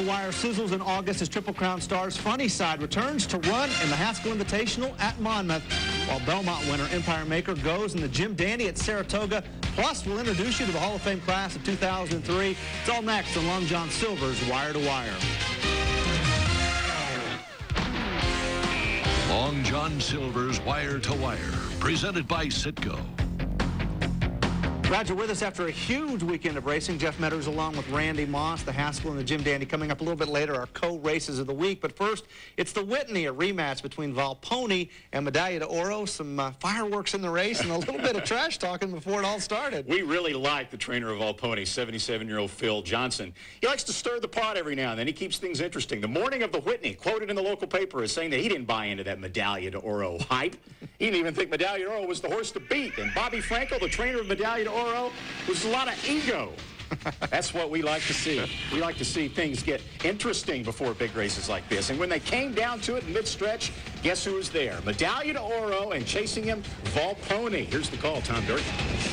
Wire sizzles in August as Triple Crown stars Funny Side returns to run in the Haskell Invitational at Monmouth, while Belmont winner Empire Maker goes in the Jim Dandy at Saratoga. Plus, we'll introduce you to the Hall of Fame class of 2003. It's all next on Long John Silver's Wire to Wire. Long John Silver's Wire to Wire, presented by Citgo. Glad you're with us after a huge weekend of racing. Jeff Metters along with Randy Moss, the Haskell and the Jim Dandy. Coming up a little bit later, our co-races of the week. But first, it's the Whitney, a rematch between Volpone and Medaglia d'Oro. Some fireworks in the race and a little bit of trash talking before it all started. We really like the trainer of Volpone, 77-year-old Phil Johnson. He likes to stir the pot every now and then. He keeps things interesting. The morning of the Whitney, quoted in the local paper, is saying that he didn't buy into that Medaglia d'Oro hype. He didn't even think Medaglia d'Oro was the horse to beat. And Bobby Frankel, the trainer of Medaglia d'Oro, was a lot of ego. That's what we like to see. We like to see things get interesting before big races like this. And when they came down to it mid-stretch, guess who was there? Medaglia d'Oro, and chasing him, Volpone. Here's the call, Tom Dirk.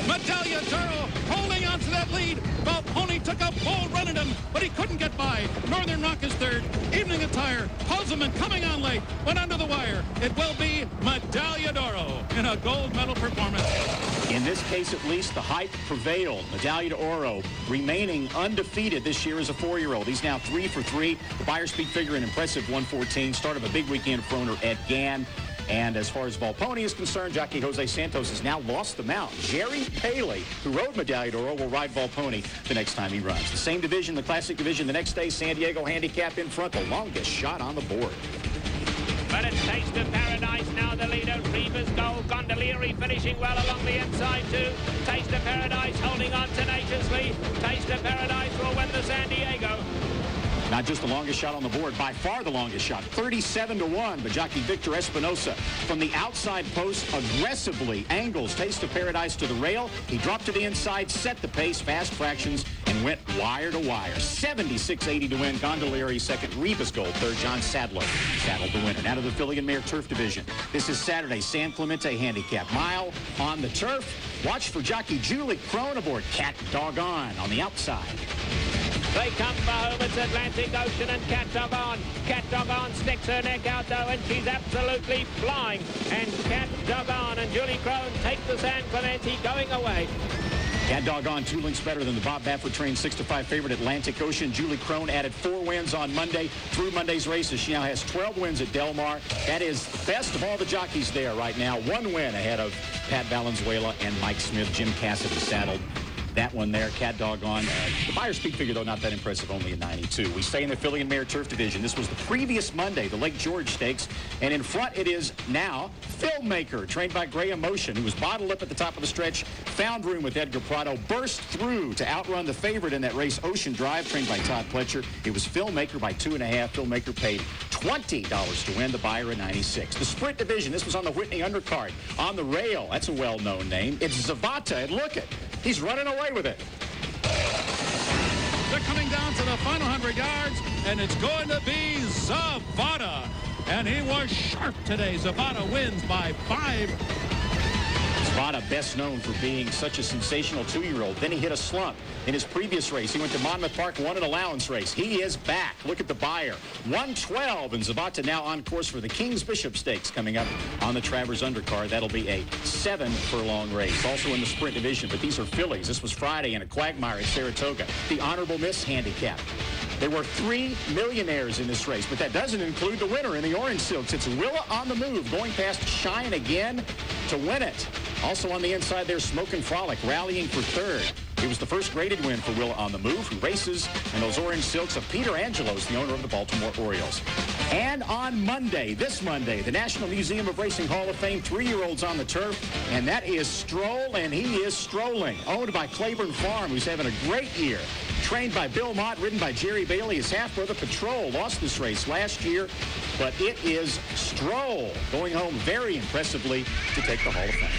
Medaglia d'Oro holding on to that lead. Volpone took a bold run at him, but he couldn't get by. Northern Rock is third. Evening Attire, Puzzleman coming on late, went under the wire. It will be Medaglia d'Oro in a gold medal performance. In this case, at least, the hype prevailed. Medaglia d'Oro remaining undefeated this year as a 4-year-old. He's now 3 for 3. The Buyer Speed figure an impressive 114. Start of a big weekend for owner Ed Gann. And as far as Volpone is concerned, jockey Jose Santos has now lost the mount. Jerry Paley, who rode Medaglia d'Oro, will ride Volpone the next time he runs. The same division, the Classic division, the next day, San Diego Handicap in front, the longest shot on the board. But it's Taste of Paradise now the leader. Reba's Gold, Gondolieri finishing well along the inside too. Taste of Paradise holding on tenaciously. Taste of Paradise will win the San Diego. Not just the longest shot on the board, by far the longest shot, 37-1. But jockey Victor Espinosa from the outside post aggressively angles Taste of Paradise to the rail. He dropped to the inside, set the pace, fast fractions, and went wire to wire. 76.80 to win. Gondolieri second, Reba's Gold third. John Sadler saddled the winner. Now to the filly and mare turf division. This is Saturday, San Clemente Handicap. Mile on the turf. Watch for jockey Julie Crone aboard Cat Doggone on the outside. They come for home, it's Atlantic Ocean and Cat Doggone. Cat Doggone sticks her neck out though, and she's absolutely flying. And Cat Doggone and Julie Crone take the San Clemente going away. Cat Doggone 2 lengths better than the Bob Baffert trained 6-5 favorite Atlantic Ocean. Julie Crone added 4 wins on Monday through Monday's races. She now has 12 wins at Del Mar. That is the best of all the jockeys there right now. 1 win ahead of Pat Valenzuela and Mike Smith. Jim Cassidy saddled that one there. Cat Doggone. The Buyer Speed figure, though, not that impressive, only a 92. We stay in the filly and mare turf division. This was the previous Monday, the Lake George Stakes. And in front it is now Filmmaker, trained by Graham Motion, who was bottled up at the top of the stretch, found room with Edgar Prado, burst through to outrun the favorite in that race, Ocean Drive, trained by Todd Pletcher. It was Filmmaker by 2.5. Filmmaker paid $20 to win, the Buyer at 96. The sprint division, this was on the Whitney undercard. On the rail, that's a well-known name. It's Zavata, and look it. He's running away with it. They're coming down to the final 100 yards, and it's going to be Zavata. And he was sharp today. Zavata wins by 5. Zavata, best known for being such a sensational 2-year-old. Then he hit a slump in his previous race. He went to Monmouth Park, won an allowance race. He is back. Look at the Buyer. 112, and Zavata now on course for the King's Bishop Stakes coming up on the Travers undercard. That'll be a 7-furlong race. Also in the sprint division, but these are fillies. This was Friday in a quagmire at Saratoga. The Honorable Miss Handicap. There were 3 millionaires in this race, but that doesn't include the winner in the orange silks. It's Willa on the Move, going past Shine again to win it. Also on the inside there, Smoke and Frolic, rallying for third. It was the first graded win for Willa on the Move, who races in those orange silks of Peter Angelos, the owner of the Baltimore Orioles. And on Monday, this Monday, the National Museum of Racing Hall of Fame, 3-year-olds on the turf, and that is Stroll, and he is strolling. Owned by Claiborne Farm, who's having a great year. Trained by Bill Mott, ridden by Jerry Bailey. His half-brother Patrol lost this race last year, but it is Stroll going home very impressively to take the Hall of Fame.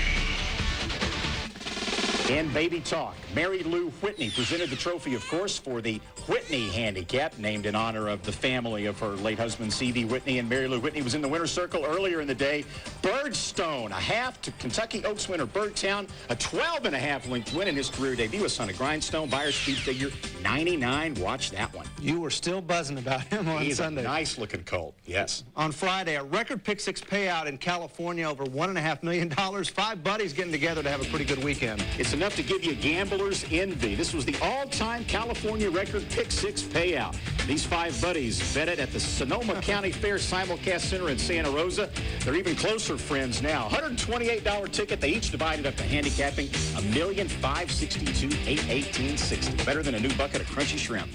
In Baby Talk, Mary Lou Whitney presented the trophy, of course, for the Whitney Handicap, named in honor of the family of her late husband, C.V. Whitney. And Mary Lou Whitney was in the winner's circle earlier in the day. Birdstone, a half to Kentucky Oaks winner Birdtown, a 12.5 length win in his career debut. A son of Grindstone, Buyer Speed figure 99. Watch that one. You were still buzzing about him on He's Sunday. a nice-looking colt, yes. On Friday, a record pick six payout in California, over $1.5 million. 5 buddies getting together to have a pretty good weekend. It's enough to give you gambler's envy. This was the all-time California record pick six payout. These 5 buddies bet it at the Sonoma County Fair Simulcast Center in Santa Rosa. They're even closer friends now. $128 ticket. They each divided up the handicapping. $1,562,818.60. Better than a new bucket of crunchy shrimp.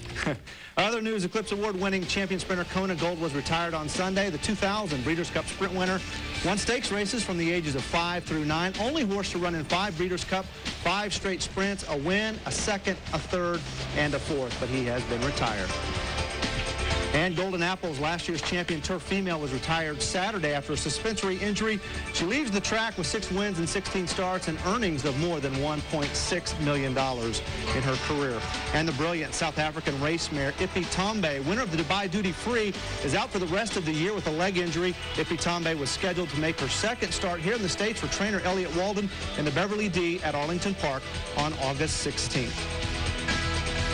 Other news, Eclipse Award-winning champion sprinter Kona Gold was retired on Sunday. The 2000 Breeders' Cup Sprint winner won stakes races from the ages of 5 through 9. Only horse to run in 5 Breeders' Cup, 5 straight sprints, a win, a second, a third, and a fourth. But he has been retired. And Golden Apples, last year's champion turf female, was retired Saturday after a suspensory injury. She leaves the track with 6 wins and 16 starts and earnings of more than $1.6 million in her career. And the brilliant South African race mare Ippy Tombe, winner of the Dubai Duty Free, is out for the rest of the year with a leg injury. Ippy Tombe was scheduled to make her second start here in the States for trainer Elliott Walden in the Beverly D at Arlington Park on August 16th.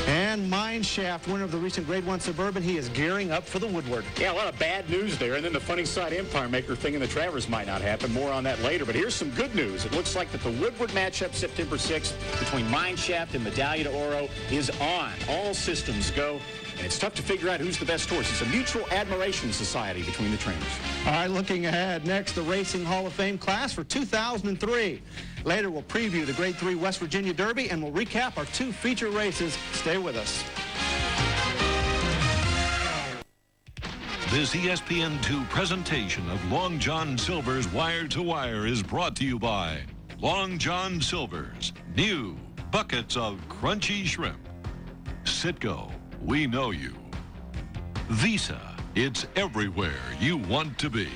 And Mineshaft, winner of the recent Grade 1 Suburban, he is gearing up for the Woodward. Yeah, a lot of bad news there. And then the funny side Empire Maker thing in the Travers might not happen. More on that later. But here's some good news. It looks like that the Woodward matchup September 6th between Mineshaft and Medaglia d'Oro is on. All systems go. And it's tough to figure out who's the best horse. It's a mutual admiration society between the trainers. All right, looking ahead, next, the Racing Hall of Fame class for 2003. Later, we'll preview the Grade 3 West Virginia Derby, and we'll recap our 2 feature races. Stay with us. This ESPN2 presentation of Long John Silver's Wire to Wire is brought to you by Long John Silver's new buckets of crunchy shrimp. Citgo, we know you. Visa, it's everywhere you want to be.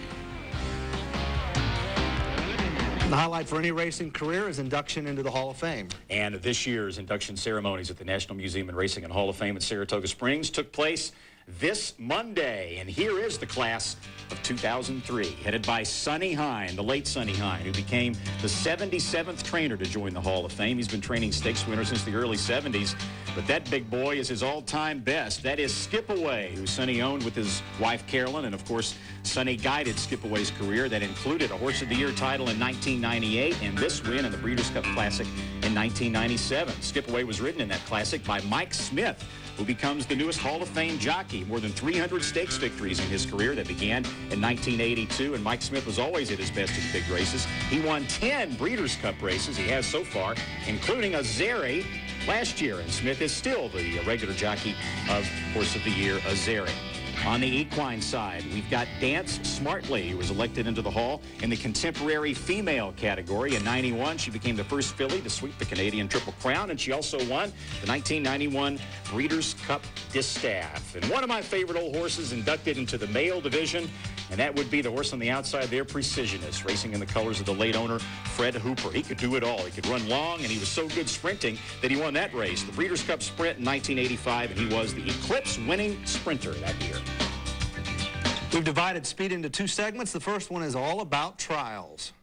The highlight for any racing career is induction into the Hall of Fame. And this year's induction ceremonies at the National Museum and Racing and Hall of Fame at Saratoga Springs took place this Monday. And here is the class of 2003, headed by Sonny Hine, the late Sonny Hine, who became the 77th trainer to join the Hall of Fame. He's been training stakes winners since the early 70s, but that big boy is his all-time best. That is Skip Away, who Sonny owned with his wife Carolyn, and of course, Sonny guided Skip Away's career. That included a Horse of the Year title in 1998 and this win in the Breeders' Cup Classic in 1997. Skip Away was ridden in that classic by Mike Smith, who becomes the newest Hall of Fame jockey. More than 300 stakes victories in his career that began in 1982, and Mike Smith was always at his best in big races. He won 10 Breeders' Cup races he has so far, including a Zeri last year, and Smith is still the regular jockey of Horse of the Year, a Zeri. On the equine side, we've got Dance Smartly, who was elected into the Hall in the contemporary female category. In 91, she became the first filly to sweep the Canadian Triple Crown, and she also won the 1991 Breeders' Cup Distaff. And one of my favorite old horses inducted into the male division, and that would be the horse on the outside there, Precisionist, racing in the colors of the late owner, Fred Hooper. He could do it all. He could run long, and he was so good sprinting that he won that race, the Breeders' Cup Sprint in 1985, and he was the Eclipse winning sprinter that year. We've divided speed into 2 segments. The first one is all about trials.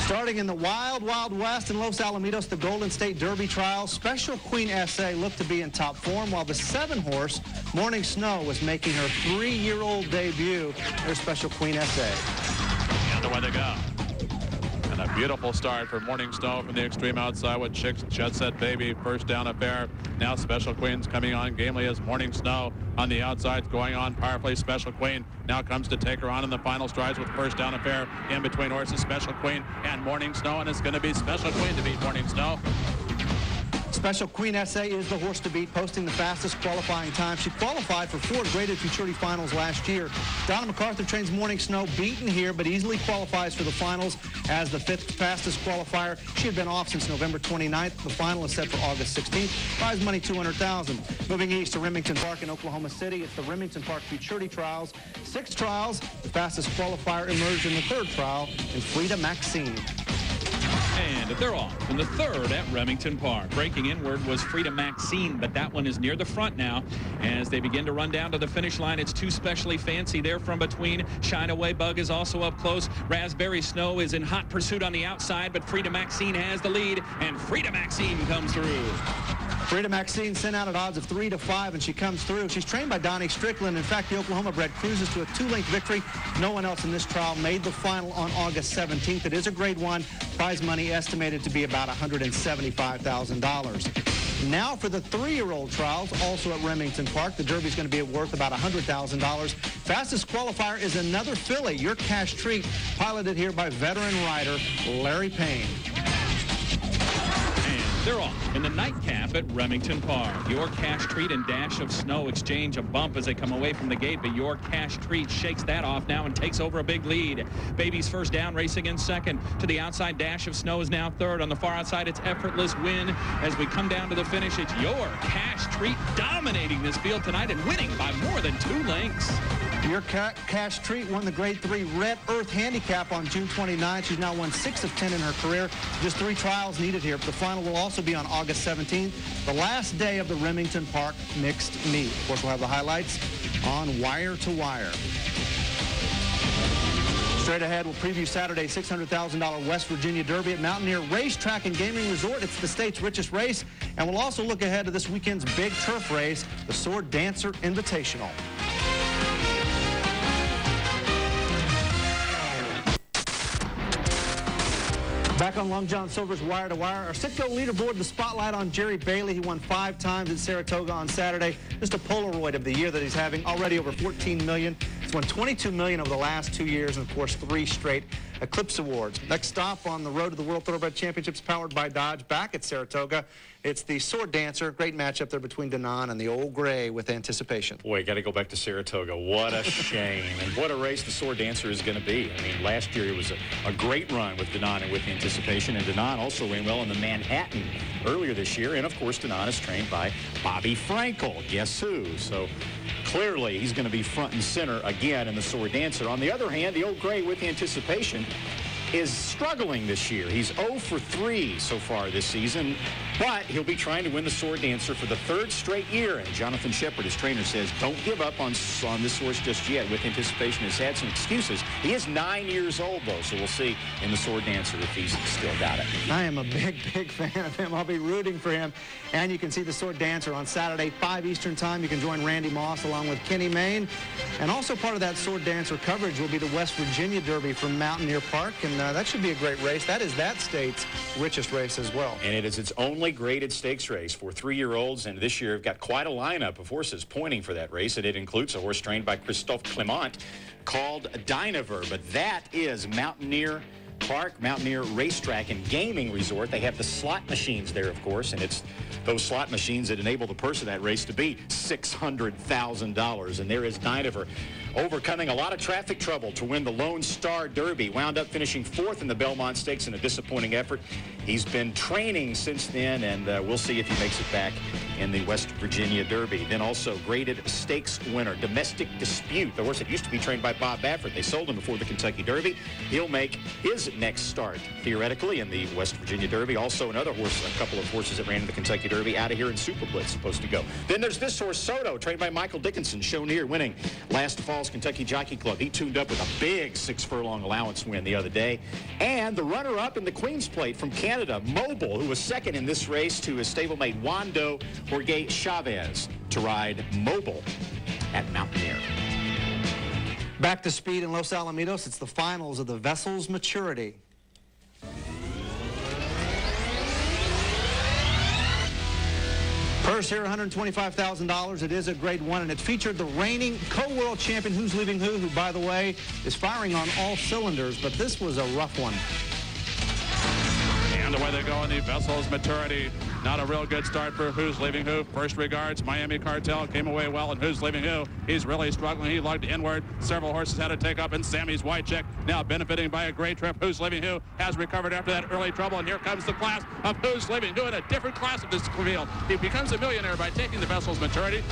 Starting in the wild, wild west in Los Alamitos, the Golden State Derby trials, Special Queen SA looked to be in top form, while the 7-horse Morning Snow was making her 3-year-old debut. There's Special Queen SA. And away they go. And a beautiful start for Morning Snow from the extreme outside with Chicks, Jet Set Baby, first down affair. Now Special Queen's coming on gamely as Morning Snow on the outside, going on powerfully. Special Queen now comes to take her on in the final strides with first down affair in between horses, Special Queen and Morning Snow, and it's going to be Special Queen to beat Morning Snow. Special Queen SA is the horse to beat, posting the fastest qualifying time. She qualified for 4 graded futurity finals last year. Donna MacArthur trains Morning Snow, beaten here, but easily qualifies for the finals as the 5th fastest qualifier. She had been off since November 29th. The final is set for August 16th. Prize money $200,000. Moving east to Remington Park in Oklahoma City, it's the Remington Park Futurity Trials. 6 trials, the fastest qualifier emerged in the 3rd trial, and Frida Maxine. And they're off in the third at Remington Park. Breaking inward was Frida Maxine, but that one is near the front now. As they begin to run down to the finish line, it's too specially fancy there from between. Shine Away Bug is also up close. Raspberry Snow is in hot pursuit on the outside, but Frida Maxine has the lead, and Frida Maxine comes through. Frida Maxine sent out at odds of 3-5, and she comes through. She's trained by Donnie Strickland. In fact, the Oklahoma-bred cruises to a 2-length victory. No one else in this trial made the final on August 17th. It is a Grade 1. Prize money estimated to be about $175,000. Now for the 3-year-old trials, also at Remington Park. The Derby's going to be worth about $100,000. Fastest qualifier is another filly, Your Cash Treat, piloted here by veteran rider Larry Payne. They're off in the nightcap at Remington Park. Your Cash Treat and Dash of Snow exchange a bump as they come away from the gate, but Your Cash Treat shakes that off now and takes over a big lead. Baby's first down, racing in second. To the outside, Dash of Snow is now third. On the far outside, it's Effortless Win. As we come down to the finish, it's Your Cash Treat dominating this field tonight and winning by more than 2 lengths. Your Cash Treat won the Grade 3 Red Earth Handicap on June 29th. She's now won 6 of 10 in her career. Just 3 trials needed here. The final will also be on August 17th, the last day of the Remington Park Mixed Meet. Of course, we'll have the highlights on Wire to Wire. Straight ahead, we'll preview Saturday's $600,000 West Virginia Derby at Mountaineer Racetrack and Gaming Resort. It's the state's richest race. And we'll also look ahead to this weekend's big turf race, the Sword Dancer Invitational. Back on Long John Silver's Wire to Wire, our Citgo leaderboard, the spotlight on Jerry Bailey. He won 5 times at Saratoga on Saturday. Just a Polaroid of the year that he's having. Already over $14 million. He's won $22 million over the last 2 years, and of course 3 straight Eclipse Awards. Next stop on the road to the World Thoroughbred Championships, powered by Dodge, back at Saratoga. It's the Sword Dancer. Great matchup there between Denon and the Old Gray with Anticipation. Boy, got to go back to Saratoga. What a shame. And what a race the Sword Dancer is going to be. I mean, last year it was a great run with Denon and with Anticipation. And Denon also ran well in the Manhattan earlier this year. And, of course, Denon is trained by Bobby Frankel. Guess who? So clearly he's going to be front and center again in the Sword Dancer. On the other hand, the Old Gray with Anticipation is struggling this year. He's 0 for 3 so far this season, but he'll be trying to win the Sword Dancer for the 3rd straight year. And Jonathan Shepard, his trainer, says, don't give up on this horse just yet. With Anticipation has had some excuses. He is 9 years old, though, so we'll see in the Sword Dancer if he's still got it. I am a big fan of him. I'll be rooting for him. And you can see the Sword Dancer on Saturday, 5 Eastern time. You can join Randy Moss along with Kenny Mayne. And also part of that Sword Dancer coverage will be the West Virginia Derby from Mountaineer Park. And that should be a great race. That is that state's richest race as well. And it is its only graded stakes race for 3-year-olds. And this year we've got quite a lineup of horses pointing for that race. And it includes a horse trained by Christophe Clement called Dynaver. But that is Mountaineer Park, Mountaineer Racetrack and Gaming Resort. They have the slot machines there, of course, and it's those slot machines that enable the purse of that race to be $600,000. And there is Dynaver, overcoming a lot of traffic trouble to win the Lone Star Derby. Wound up finishing 4th in the Belmont Stakes in a disappointing effort. He's been training since then, and we'll see if he makes it back in the West Virginia Derby. Then also graded stakes winner, Domestic Dispute, the horse that used to be trained by Bob Baffert. They sold him before the Kentucky Derby. He'll make his next start, theoretically, in the West Virginia Derby. Also another horse, a couple of horses that ran in the Kentucky Derby out of here in Super Blitz supposed to go. Then there's this horse, Soto, trained by Michael Dickinson, shown here winning last fall's Kentucky Jockey Club. He tuned up with a big 6-furlong allowance win the other day. And the runner-up in the Queen's Plate from Canada, Mobile, who was second in this race to his stablemate Wando Jorge Chavez, to ride Mobile at Mountaineer. Back to speed in Los Alamitos. It's the finals of the Vessel's Maturity. Purse here, $125,000. It is a Grade 1, and it featured the reigning co-world champion, Who's Leaving Who, by the way, is firing on all cylinders, but this was a rough one. And away they go in the Vessel's Maturity. Not a real good start for Who's Leaving Who. First regards, Miami Cartel came away well, and Who's Leaving Who, he's really struggling. He lugged inward. Several horses had to take up, and Sammy's White Check now benefiting by a great trip. Who's Leaving Who has recovered after that early trouble, and here comes the class of Who's Leaving Who in a different class of this field. He becomes a millionaire by taking the Vessel's Maturity.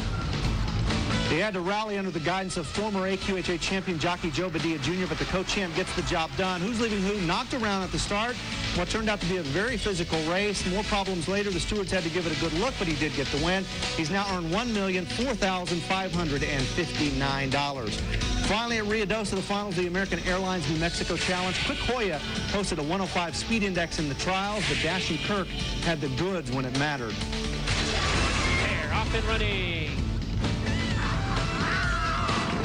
He had to rally under the guidance of former AQHA champion jockey Joe Badilla Jr., but the co-champ gets the job done. Who's leaving who? Knocked around at the start. What turned out to be a very physical race. More problems later. The stewards had to give it a good look, but he did get the win. He's now earned $1,004,559. Finally, at Rio Dos, the finals of the American Airlines New Mexico Challenge, Quick Hoya posted a 105 speed index in the trials, but Dashin Kirk had the goods when it mattered. There, off and running.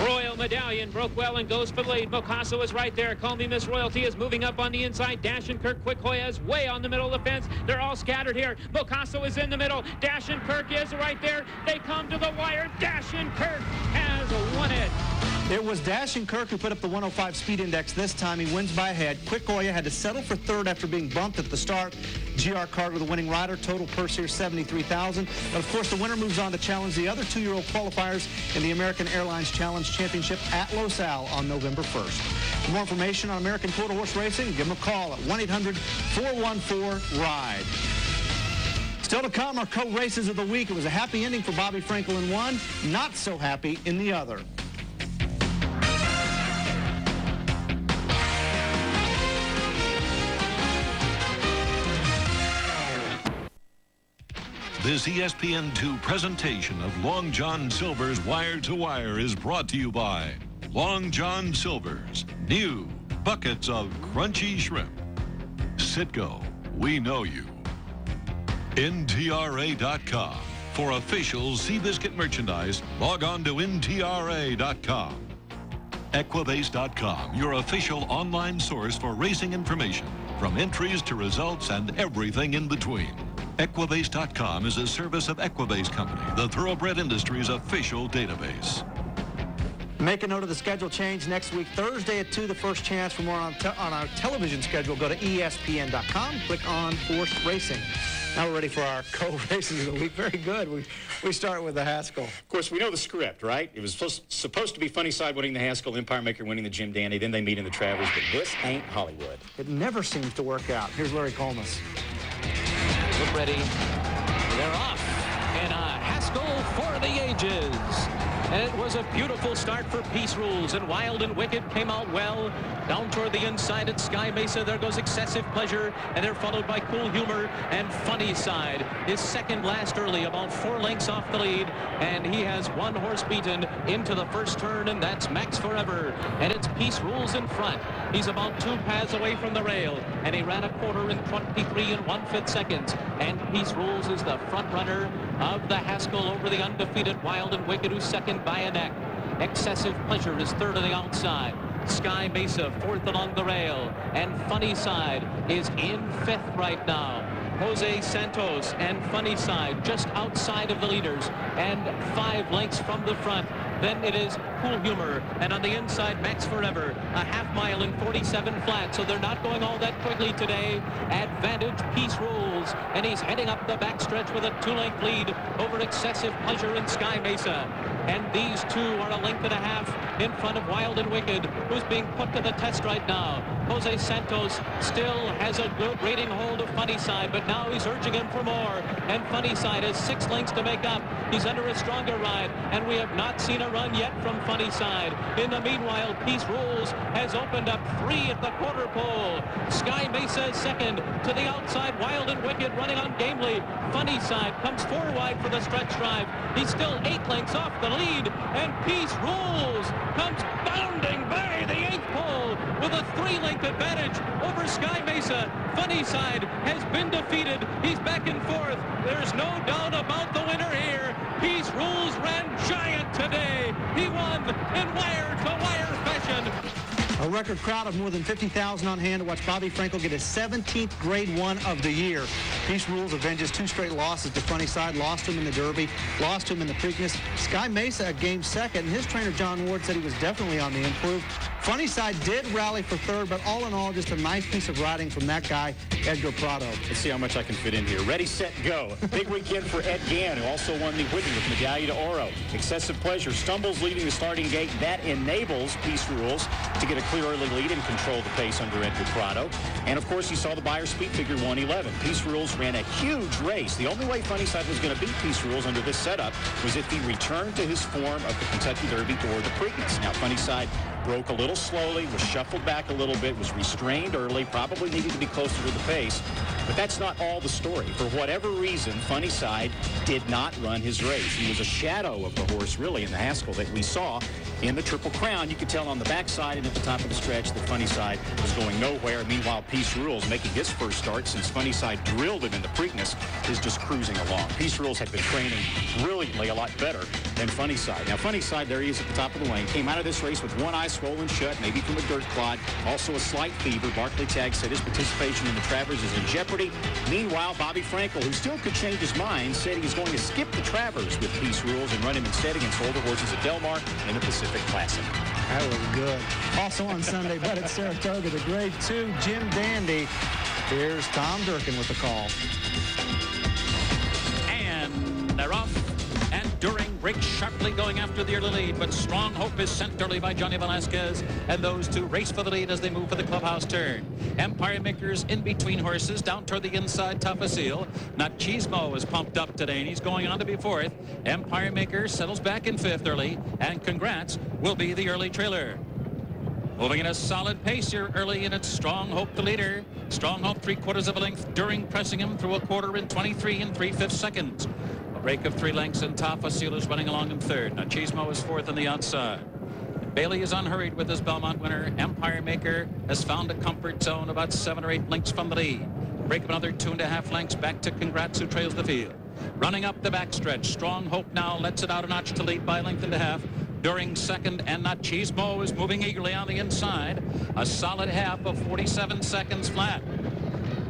Royal Medallion broke well and goes for the lead. Mocasso is right there. Call Me Miss Royalty is moving up on the inside. Dashin Kirk, Quick Hoya is way on the middle of the fence. They're all scattered here. Mocasso is in the middle. Dashin Kirk is right there. They come to the wire. Dashin Kirk has won it. It was Dashin Kirk who put up the 105 speed index this time. He wins by a head. Quick Hoya had to settle for third after being bumped at the start. G.R. Carter, the winning rider, total purse here $73,000. But of course, the winner moves on to challenge the other 2-year-old qualifiers in the American Airlines Challenge Championship at Los Al on November 1st. For more information on American Quarter Horse Racing, give them a call at 1-800-414-RIDE. Still to come, our co-races of the week. It was a happy ending for Bobby Frankel in one, not so happy in the other. This ESPN2 presentation of Long John Silver's Wire to Wire is brought to you by Long John Silver's new buckets of crunchy shrimp. Citgo, we know you. NTRA.com. For official Seabiscuit merchandise, log on to NTRA.com. Equibase.com, your official online source for racing information, from entries to results and everything in between. Equibase.com is a service of Equibase Company, the thoroughbred industry's official database. Make a note of the schedule change next week, Thursday at 2, the first chance. For more on our television schedule, go to ESPN.com, click on Horse Racing. Now we're ready for our co-races of the week. Very good. We start with the Haskell. Of course, we know the script, right? It was supposed to be Funny Side winning the Haskell, Empire Maker winning the Jim Dandy, then they meet in the Travers, but this ain't Hollywood. It never seems to work out. Here's Larry Colmus. Look ready. They're off. And a Haskell for the ages. And it was a beautiful start for Peace Rules, and Wild and Wicked came out well. Down toward the inside at Sky Mesa, there goes Excessive Pleasure, and they're followed by Cool Humor, and Funny Side is second last early, about 4 lengths off the lead, and he has 1 horse beaten into the first turn, and that's Max Forever. And it's Peace Rules in front. He's about 2 paths away from the rail, and he ran a quarter in 23 1/5 seconds. And Peace Rules is the front runner of the Haskell over the undefeated Wild and Wicked, who's second by a neck. Excessive Pleasure is third on the outside. Sky Mesa fourth along the rail, and Funny Side is in 5th right now. Jose Santos and Funny Side just outside of the leaders and 5 lengths from the front. Then it is Cool Humor, and on the inside, Max Forever, a half mile in 47 flat, so they're not going all that quickly today. Advantage Peace Rules, and he's heading up the backstretch with a 2-length lead over Excessive Pleasure and Sky Mesa. And these two are a length and a half in front of Wild and Wicked, who's being put to the test right now. Jose Santos still has a good rating hold of Funny Side, but now he's urging him for more. And Funny Side has 6 lengths to make up. He's under a stronger ride, and we have not seen a run yet from Funny Side. In the meanwhile, Peace Rules has opened up 3 at the quarter pole. Sky Mesa is second. To the outside, Wild and Wicked running on gamely. Funny Side comes 4 wide for the stretch drive. He's still 8 lengths off the lead, and Peace Rules comes bounding by the 8th pole with a 3-length advantage over Sky Mesa. Funny Side has been defeated. He's back in 4th. There's no doubt about the winner here. Peace Rules ran giant today. He won in wire-to-wire fashion. A record crowd of more than 50,000 on hand to watch Bobby Frankel get his 17th Grade 1 of the year. Peace Rules avenges 2 straight losses to Funny Side, lost him in the Derby, lost him in the Preakness. Sky Mesa a game second, and his trainer John Ward said he was definitely on the improve. Funny Side did rally for third, but all in all, just a nice piece of riding from that guy, Edgar Prado. Let's see how much I can fit in here. Ready, set, go. Big weekend for Ed Gann, who also won the Whitney with Medaglia de Oro. Excessive Pleasure stumbles leaving the starting gate. That enables Peace Rules to get a clear early lead and control the pace under Edgar Prado. And, of course, you saw the Buyer speed figure 111. Peace Rules ran a huge race. The only way Funnyside was going to beat Peace Rules under this setup was if he returned to his form of the Kentucky Derby or the Preakness. Now, Funnyside broke a little slowly, was shuffled back a little bit, was restrained early, probably needed to be closer to the pace. But that's not all the story. For whatever reason, Funnyside did not run his race. He was a shadow of the horse, really, in the Haskell that we saw in the Triple Crown. You could tell on the backside and at the top of the stretch that Funnyside was going nowhere. Meanwhile, Peace Rules, making his first start since Funnyside drilled him in the Preakness, is just cruising along. Peace Rules had been training brilliantly, a lot better than Funnyside. Now, Funnyside, there he is at the top of the lane, came out of this race with one eye swollen shut, maybe from a dirt clod, also a slight fever. Barclay Tagg said his participation in the Travers is in jeopardy. Meanwhile, Bobby Frankel, who still could change his mind, said he's going to skip the Travers with Peace Rules and run him instead against older horses at Del Mar in the Pacific Classic. That was good. Also on Sunday, but at Saratoga, the Grade 2 Jim Dandy. Here's Tom Durkin with the call. And they're off. And During breaks sharply going after the early lead, but Strong Hope is sent early by Johnny Velasquez, and those two race for the lead as they move for the clubhouse turn. Empire Maker's in between horses, down toward the inside, Tafasile. Nachismo is pumped up today, and he's going on to be fourth. Empire Maker settles back in fifth early, and Congrats will be the early trailer. Moving at a solid pace here early, and it's Strong Hope the leader. Strong Hope 3/4 of a length, During pressing him through a quarter in 23 3/5 seconds. A break of 3 lengths, and Tafasile is running along in third. Nachismo is fourth on the outside. Bailey is unhurried with his Belmont winner. Empire Maker has found a comfort zone about 7 or 8 lengths from the lead. Break of another 2.5 lengths back to Congrats, who trails the field. Running up the backstretch, Strong Hope now lets it out a notch to lead by a length and a half. During second, and Nachismo is moving eagerly on the inside. A solid half of 47 seconds flat.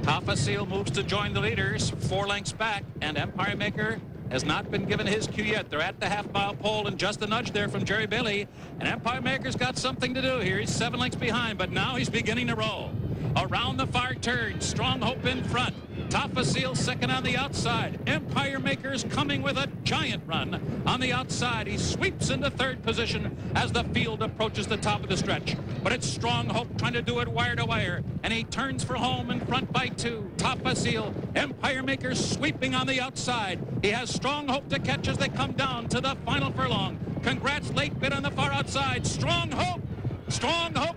Tafasile moves to join the leaders, 4 lengths back, and Empire Maker has not been given his cue yet. They're at the half-mile pole, and just a nudge there from Jerry Bailey. And Empire Maker's got something to do here. He's 7 lengths behind, but now he's beginning to roll. Around the far turn, Strong Hope in front. Tafasile second on the outside. Empire Maker's coming with a giant run on the outside. He sweeps into third position as the field approaches the top of the stretch. But it's Strong Hope trying to do it wire to wire, and he turns for home in front by 2. Tafasile, Empire Maker sweeping on the outside. He has Strong Hope to catch as they come down to the final furlong. Congrats late bit on the far outside. Strong Hope,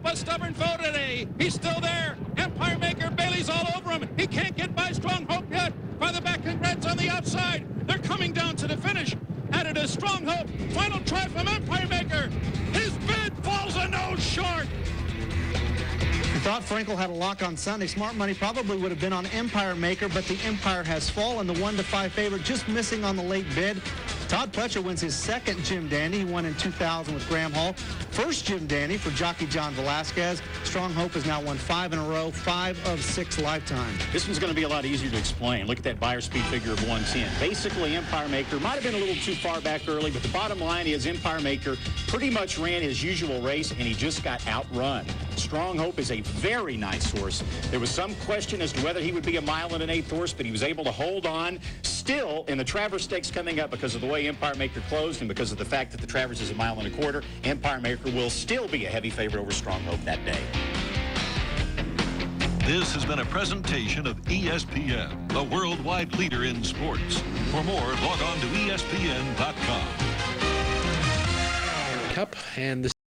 a stubborn foe today. He's still there. Empire Maker, Bailey's all over him. He can't get by Strong Hope yet. By the back, Congrats on the outside. They're coming down to the finish. And it is Strong Hope. Final try from Empire Maker. His bid falls a nose short. I thought Frankel had a lock on Sunday. Smart money probably would have been on Empire Maker, but the Empire has fallen. The 1-5 favorite, just missing on the late bid. Todd Pletcher wins his second Jim Dandy. He won in 2000 with Graham Hall. First Jim Dandy for jockey John Velasquez. Strong Hope has now won 5 in a row, 5 of 6 lifetime. This one's going to be a lot easier to explain. Look at that buyer speed figure of 110. Basically, Empire Maker might have been a little too far back early, but the bottom line is Empire Maker pretty much ran his usual race, and he just got outrun. Strong Hope is a very nice horse. There was some question as to whether he would be a 1 1/8 horse, but he was able to hold on. Still, in the Travers Stakes coming up, because of the way Empire Maker closed and because of the fact that the Travers is a 1 1/4, Empire Maker will still be a heavy favorite over Strong Hope that day. This has been a presentation of ESPN, the worldwide leader in sports. For more, log on to ESPN.com. Cup and the